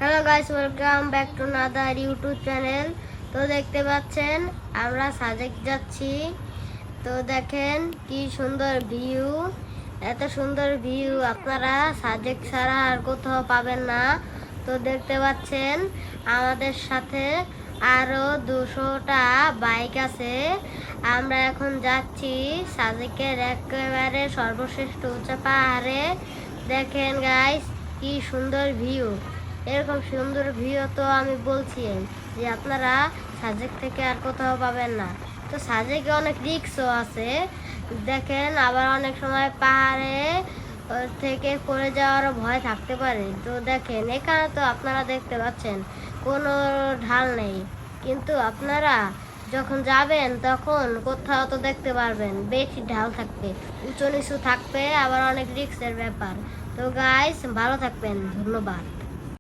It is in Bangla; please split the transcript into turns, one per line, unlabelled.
Hello guys, welcome back to another YouTube channel. তো দেখতে পাচ্ছেন আমরা সাজেক যাচ্ছি। তো দেখেন কি সুন্দর ভিউ, এত সুন্দর ভিউ আপনারা সাজেক ছাড়া আর কোথাও পাবেন না। তো দেখতে পাচ্ছেন আমাদের সাথে আরো 200টা বাইক আছে। আমরা এখন যাচ্ছি সাজেকের একেবারে সর্বশ্রেষ্ঠ উঁচা পাহাড়ে। দেখেন গাইস কি সুন্দর ভিউ, এরকম সুন্দর ভিউ তো আমি বলছি যে আপনারা সাজেক থেকে আর কোথাও পাবেন না। তো সাজেকে অনেক রিস্কও আছে, দেখেন আবার অনেক সময় পাহাড়ে থেকে পড়ে যাওয়ারও ভয় থাকতে পারে। তো দেখেন এখানে তো আপনারা দেখতে পাচ্ছেন কোনো ঢাল নেই, কিন্তু আপনারা যখন যাবেন তখন কোথাও তো দেখতে পারবেন বেশি ঢাল থাকবে, উঁচু নিচু থাকবে, আবার অনেক রিস্কের ব্যাপার। তো গাইস ভালো থাকবেন, ধন্যবাদ।